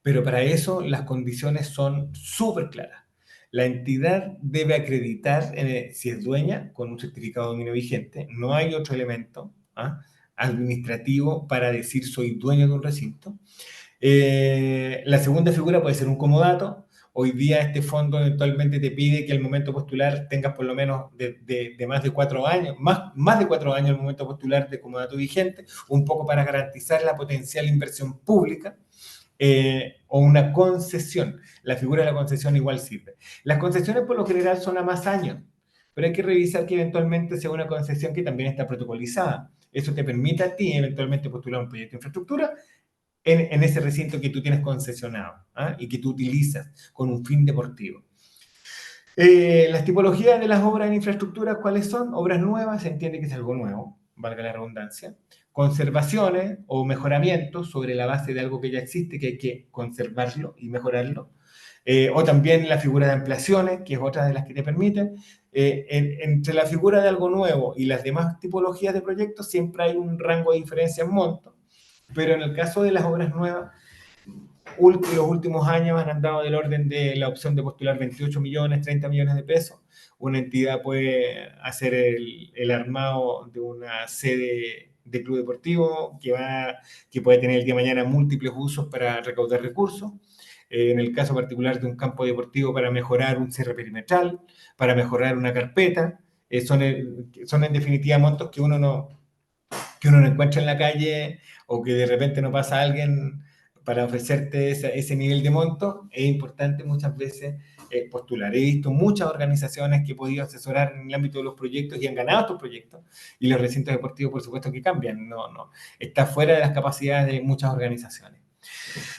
pero para eso las condiciones son súper claras. La entidad debe acreditar, si es dueña, con un certificado de dominio vigente. No hay otro elemento administrativo para decir soy dueño de un recinto. La segunda figura puede ser un comodato. Hoy día este fondo eventualmente te pide que al momento de postular tengas por lo menos de más de 4 años, más de 4 años al momento de postular de comodato vigente, un poco para garantizar la potencial inversión pública. O una concesión. La figura de la concesión igual sirve. Las concesiones por lo general son a más años, pero hay que revisar que eventualmente sea una concesión que también está protocolizada. Eso te permite a ti eventualmente postular un proyecto de infraestructura en ese recinto que tú tienes concesionado, ¿ah? Y que tú utilizas con un fin deportivo. Las tipologías de las obras en infraestructura, ¿cuáles son? Obras nuevas, se entiende que es algo nuevo, valga la redundancia. Conservaciones o mejoramientos sobre la base de algo que ya existe, que hay que conservarlo y mejorarlo. O también la figura de ampliaciones, que es otra de las que te permiten. Entre la figura de algo nuevo y las demás tipologías de proyectos siempre hay un rango de diferencia en monto, pero en el caso de las obras nuevas, los últimos años han andado del orden de la opción de postular 28 millones, 30 millones de pesos. Una entidad puede hacer el armado de una sede de club deportivo que puede tener el día de mañana múltiples usos para recaudar recursos. En el caso particular de un campo deportivo, para mejorar un cierre perimetral, para mejorar una carpeta. Son en definitiva montos que uno no encuentra en la calle, o que de repente no pasa alguien para ofrecerte ese nivel de monto. Es importante muchas veces postular. He visto muchas organizaciones que he podido asesorar en el ámbito de los proyectos y han ganado estos proyectos, y los recintos deportivos por supuesto que cambian, está fuera de las capacidades de muchas organizaciones.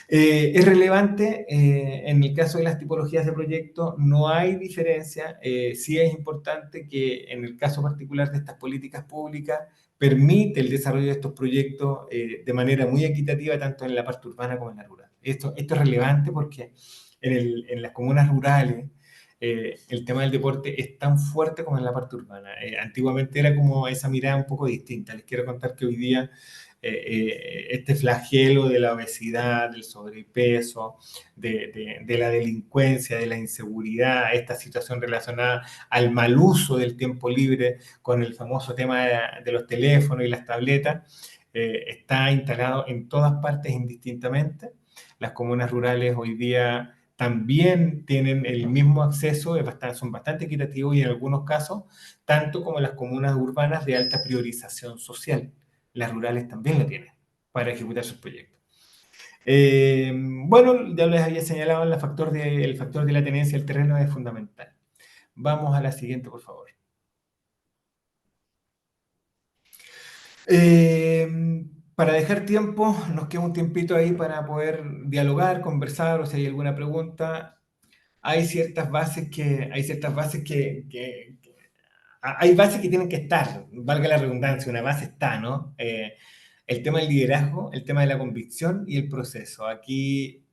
Es relevante, en el caso de las tipologías de proyectos no hay diferencia. Sí es importante que en el caso particular de estas políticas públicas permite el desarrollo de estos proyectos de manera muy equitativa, tanto en la parte urbana como en la rural. Esto es relevante porque en las comunas rurales el tema del deporte es tan fuerte como en la parte urbana. Antiguamente era como esa mirada un poco distinta. Les quiero contar que hoy día este flagelo de la obesidad, del sobrepeso, de la delincuencia, de la inseguridad, esta situación relacionada al mal uso del tiempo libre con el famoso tema de los teléfonos y las tabletas, está instalado en todas partes indistintamente. Las comunas rurales hoy día también tienen el mismo acceso, son bastante equitativos, y en algunos casos, tanto como las comunas urbanas de alta priorización social. Las rurales también lo tienen para ejecutar sus proyectos. Bueno, ya les había señalado el factor de la tenencia del terreno es fundamental. Vamos a la siguiente, por favor. Para dejar tiempo, nos queda un tiempito ahí para poder dialogar, conversar, o si hay alguna pregunta. Hay ciertas bases hay bases que tienen que estar, valga la redundancia, una base está, ¿no? El tema del liderazgo, el tema de la convicción y el proceso. Aquí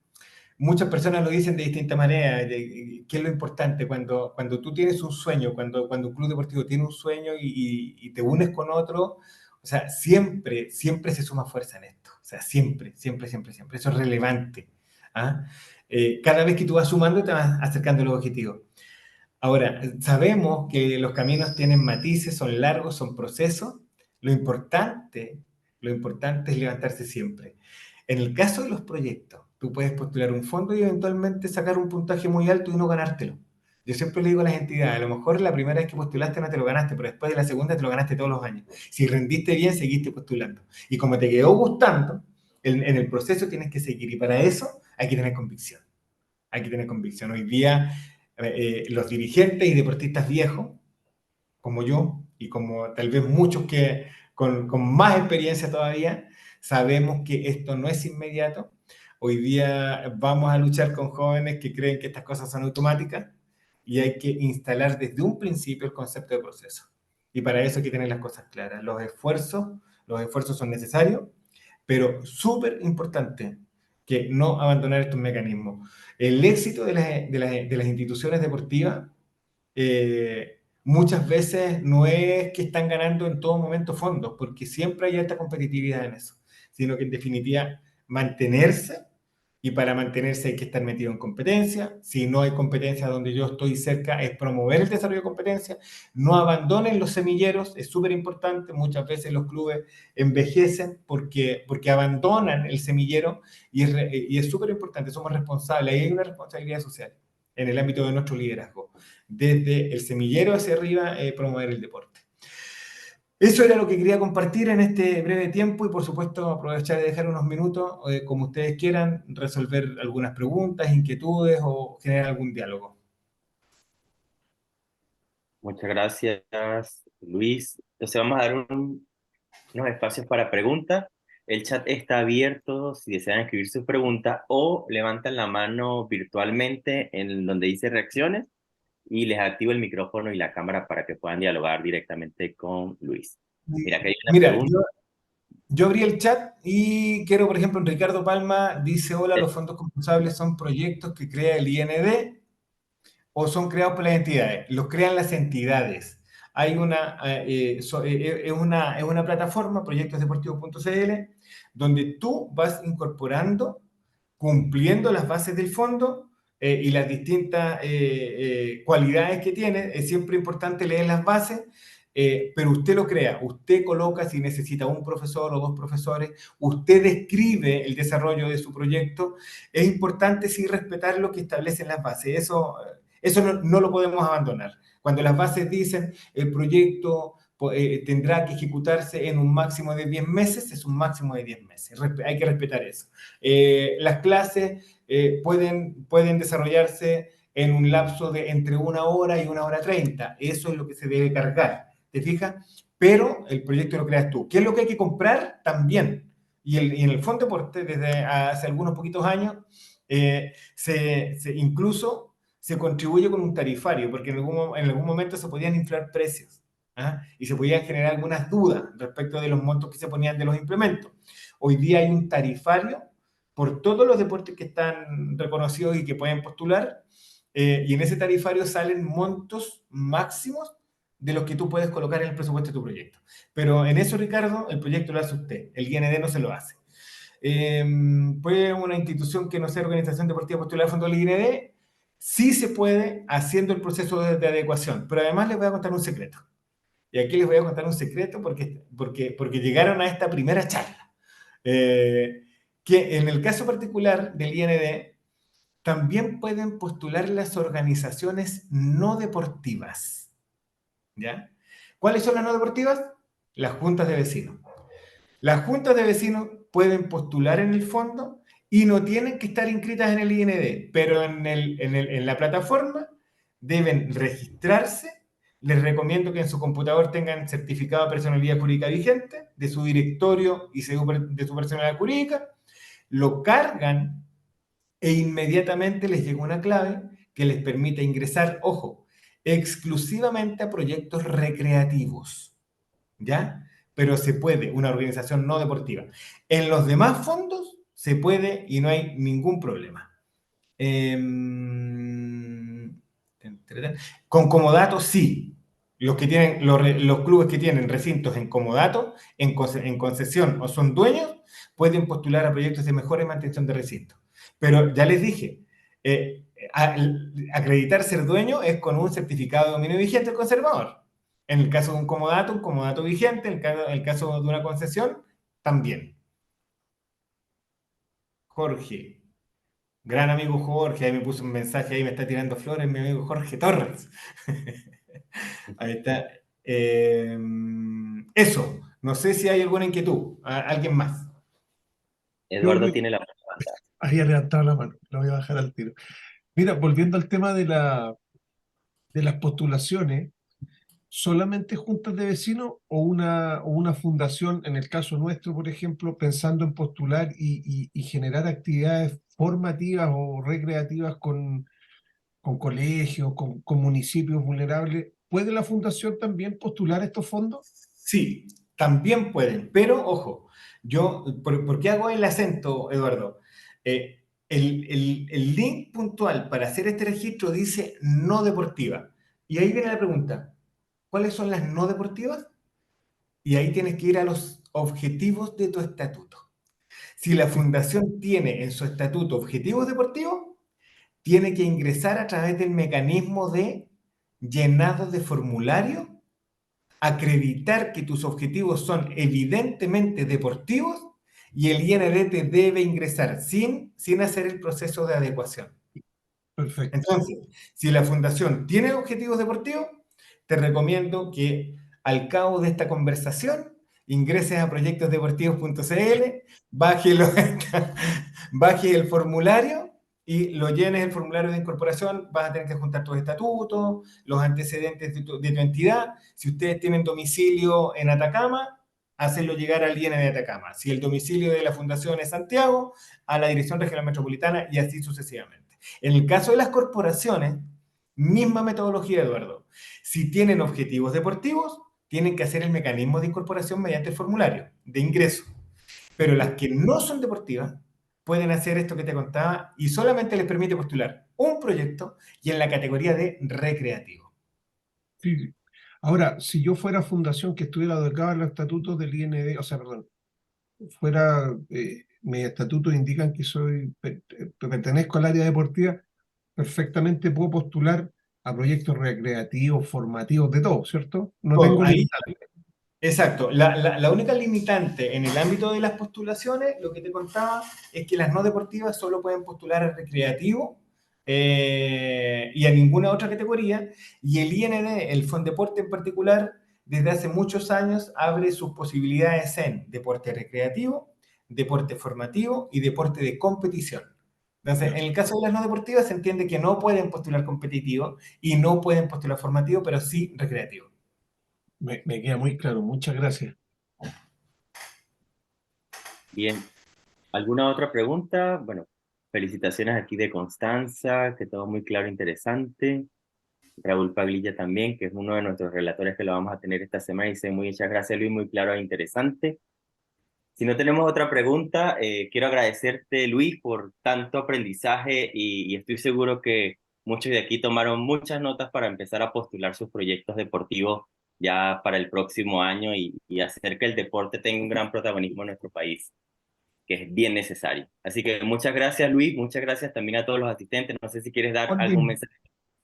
muchas personas lo dicen de distinta manera. ¿Qué es lo importante? Cuando tú tienes un sueño, cuando un club deportivo tiene un sueño y te unes con otro, o sea, siempre se suma fuerza en esto. O sea, siempre. Eso es relevante. ¿Ah? Cada vez que tú vas sumando, te vas acercando a los objetivos. Ahora, sabemos que los caminos tienen matices, son largos, son procesos. Lo importante, lo importante es levantarse siempre. En el caso de los proyectos, tú puedes postular un fondo y eventualmente sacar un puntaje muy alto y no ganártelo. Yo siempre le digo a las entidades, a lo mejor la primera vez que postulaste no te lo ganaste, pero después de la segunda te lo ganaste todos los años. Si rendiste bien, seguiste postulando. Y como te quedó gustando, en el proceso tienes que seguir. Y para eso hay que tener convicción. Hay que tener convicción. Hoy día los dirigentes y deportistas viejos, como yo, y como tal vez muchos que con más experiencia todavía, sabemos que esto no es inmediato. Hoy día vamos a luchar con jóvenes que creen que estas cosas son automáticas, y hay que instalar desde un principio el concepto de proceso. Y para eso hay que tener las cosas claras. Los esfuerzos son necesarios, pero súper importante que no abandonar estos mecanismos. El éxito de las instituciones deportivas muchas veces no es que están ganando en todo momento fondos, porque siempre hay alta competitividad en eso, sino que en definitiva mantenerse, y para mantenerse hay que estar metido en competencia. Si no hay competencia donde yo estoy cerca, es promover el desarrollo de competencia. No abandonen los semilleros, es súper importante. Muchas veces los clubes envejecen porque abandonan el semillero, y es súper importante, somos responsables, y hay una responsabilidad social en el ámbito de nuestro liderazgo. Desde el semillero hacia arriba, promover el deporte. Eso era lo que quería compartir en este breve tiempo, y por supuesto aprovechar de dejar unos minutos, como ustedes quieran, resolver algunas preguntas, inquietudes o generar algún diálogo. Muchas gracias, Luis. Entonces vamos a dar unos espacios para preguntas. El chat está abierto si desean escribir sus preguntas o levantan la mano virtualmente en donde dice reacciones y les activo el micrófono y la cámara para que puedan dialogar directamente con Luis. Mira, que hay una Mira, pregunta. yo abrí el chat y quiero, por ejemplo, Ricardo Palma dice, hola, los fondos concursables son proyectos que crea el IND o son creados por las entidades. Los crean las entidades. Hay es una plataforma, proyectosdeportivos.cl, donde tú vas incorporando, cumpliendo las bases del fondo y las distintas cualidades que tiene. Es siempre importante leer las bases, pero usted lo crea, usted coloca si necesita un profesor o dos profesores, usted describe el desarrollo de su proyecto. Es importante sí respetar lo que establecen las bases. Eso no lo podemos abandonar. Cuando las bases dicen el proyecto tendrá que ejecutarse en un máximo de 10 meses, es un máximo de 10 meses. Hay que respetar eso. Las clases pueden desarrollarse en un lapso de entre 1 hora y 1 hora 30. Eso es lo que se debe cargar. ¿Te fijas? Pero el proyecto lo creas tú. ¿Qué es lo que hay que comprar? También. Y en el Fondo Deporte, desde hace algunos poquitos años, incluso se contribuye con un tarifario, porque en algún momento se podían inflar precios, ¿ah? Y se podían generar algunas dudas respecto de los montos que se ponían de los implementos. Hoy día hay un tarifario por todos los deportes que están reconocidos y que pueden postular, y en ese tarifario salen montos máximos de los que tú puedes colocar en el presupuesto de tu proyecto. Pero en eso, Ricardo, el proyecto lo hace usted, el IND no se lo hace. Puede una institución que no sea organización deportiva postular al fondo del IND, sí se puede haciendo el proceso de adecuación, pero además les voy a contar un secreto. Y aquí les voy a contar un secreto porque llegaron a esta primera charla. Que en el caso particular del IND, también pueden postular las organizaciones no deportivas. ¿Ya? ¿Cuáles son las no deportivas? Las juntas de vecinos. Las juntas de vecinos pueden postular en el fondo y no tienen que estar inscritas en el IND, pero en la plataforma deben registrarse. Les recomiendo que en su computador tengan certificado de personalidad jurídica vigente, de su directorio y de su personalidad jurídica, lo cargan e inmediatamente les llega una clave que les permite ingresar, ojo, exclusivamente a proyectos recreativos, ¿ya? Pero se puede, una organización no deportiva. En los demás fondos se puede y no hay ningún problema. Con comodato sí. Los clubes que tienen recintos en comodato, en concesión o son dueños, pueden postular a proyectos de mejora y mantención de recintos. Pero ya les dije, acreditar ser dueño es con un certificado de dominio vigente del conservador. En el caso de un comodato vigente, en el caso de una concesión, también. Jorge, gran amigo Jorge, ahí me puso un mensaje, ahí me está tirando flores, mi amigo Jorge Torres. Ahí está. Eso, no sé si hay alguna inquietud, alguien más. Eduardo tiene la pregunta. Ahí ha levantado la mano, lo voy a bajar al tiro. Mira, volviendo al tema de las postulaciones, ¿solamente juntas de vecinos o una fundación, en el caso nuestro, por ejemplo, pensando en postular y generar actividades formativas o recreativas con colegios, con municipios vulnerables? ¿Puede la fundación también postular estos fondos? Sí, también pueden, pero ojo, ¿por qué hago el acento, Eduardo? El link puntual para hacer este registro dice no deportiva. Y ahí viene la pregunta, ¿cuáles son las no deportivas? Y ahí tienes que ir a los objetivos de tu estatuto. Si la fundación tiene en su estatuto objetivos deportivos, tiene que ingresar a través del mecanismo de llenado de formulario, acreditar que tus objetivos son evidentemente deportivos y el IND te debe ingresar sin hacer el proceso de adecuación. Perfecto. Entonces, si la fundación tiene objetivos deportivos, te recomiendo que al cabo de esta conversación ingreses a proyectosdeportivos.cl, baje el formulario y lo llenes el formulario de incorporación. Vas a tener que juntar tus estatutos, los antecedentes de tu entidad. Si ustedes tienen domicilio en Atacama, hacerlo llegar al IND de Atacama. Si el domicilio de la fundación es Santiago, a la Dirección Regional Metropolitana y así sucesivamente. En el caso de las corporaciones, misma metodología, Eduardo. Si tienen objetivos deportivos, tienen que hacer el mecanismo de incorporación mediante el formulario de ingreso. Pero las que no son deportivas pueden hacer esto que te contaba y solamente les permite postular un proyecto y en la categoría de recreativo. Sí. Ahora, si yo fuera fundación que estuviera adecuada a los estatutos del IND, o sea, perdón, mis estatutos indican que pertenezco al área deportiva, perfectamente puedo postular a proyectos recreativos, formativos, de todo, ¿cierto? No Todo, tengo ahí, limitante. exacto. La única limitante en el ámbito de las postulaciones, lo que te contaba, es que las no deportivas solo pueden postular al recreativo y a ninguna otra categoría. Y el IND, el Fondeporte en particular, desde hace muchos años abre sus posibilidades en deporte recreativo, deporte formativo y deporte de competición. Entonces, en el caso de las no deportivas se entiende que no pueden postular competitivo y no pueden postular formativo, pero sí recreativo. Me queda muy claro, muchas gracias. Bien, ¿alguna otra pregunta? Bueno, felicitaciones aquí de Constanza, que todo muy claro e interesante. Raúl Paglilla también, que es uno de nuestros relatores que lo vamos a tener esta semana. Dice, muchas gracias Luis, muy claro e interesante. Si no tenemos otra pregunta, quiero agradecerte Luis por tanto aprendizaje y estoy seguro que muchos de aquí tomaron muchas notas para empezar a postular sus proyectos deportivos ya para el próximo año y hacer que el deporte tenga un gran protagonismo en nuestro país, que es bien necesario. Así que muchas gracias Luis, muchas gracias también a todos los asistentes. No sé si quieres dar algún Olvin, mensaje.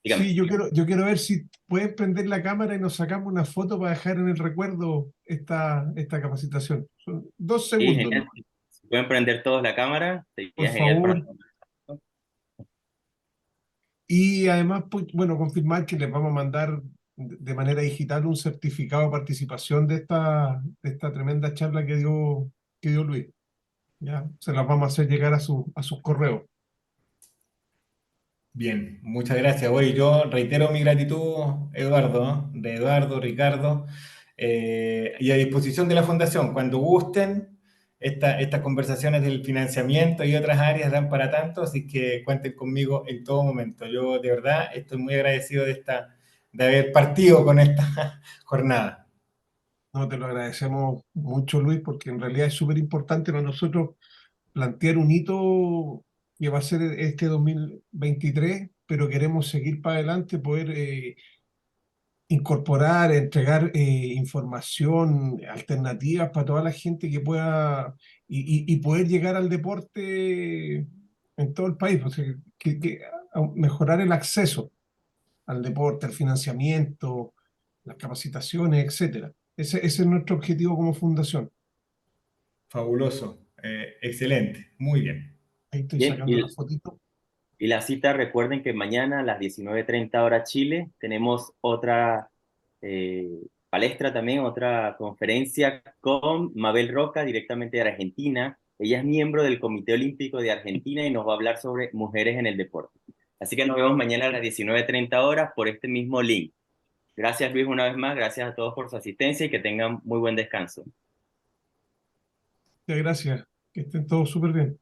Dígame. sí, yo quiero ver si puedes prender la cámara y nos sacamos una foto para dejar en el recuerdo esta capacitación. Son 2 segundos, ¿no? Sí, genial. Si pueden prender todos la cámara, Por sería genial para favor. nosotros. Y además, pues, bueno, confirmar que les vamos a mandar de manera digital un certificado de participación de esta tremenda charla que dio Luis. ¿Ya? Se las vamos a hacer llegar a sus correos. Bien, muchas gracias. Oye, yo reitero mi gratitud, Eduardo, ¿no? De Eduardo, Ricardo, y a disposición de la Fundación. Cuando gusten, estas conversaciones del financiamiento y otras áreas dan para tanto, así que cuenten conmigo en todo momento. Yo de verdad estoy muy agradecido de haber partido con esta jornada. No, te lo agradecemos mucho, Luis, porque en realidad es súper importante para nosotros plantear un hito que va a ser este 2023, pero queremos seguir para adelante, poder incorporar, entregar información, alternativas para toda la gente que pueda y poder llegar al deporte en todo el país, o sea, mejorar el acceso al deporte, al financiamiento, las capacitaciones, etcétera. Ese es nuestro objetivo como fundación. Fabuloso, excelente, muy bien. Ahí estoy Bien, sacando la fotito. y la cita, recuerden que mañana a las 19:30 hora Chile tenemos otra palestra también, otra conferencia con Mabel Roca, directamente de Argentina. Ella es miembro del Comité Olímpico de Argentina y nos va a hablar sobre mujeres en el deporte. Así que nos vemos mañana a las 19:30 horas por este mismo link. Gracias Luis una vez más, gracias a todos por su asistencia y que tengan muy buen descanso. Muchas gracias. Que estén todos súper bien.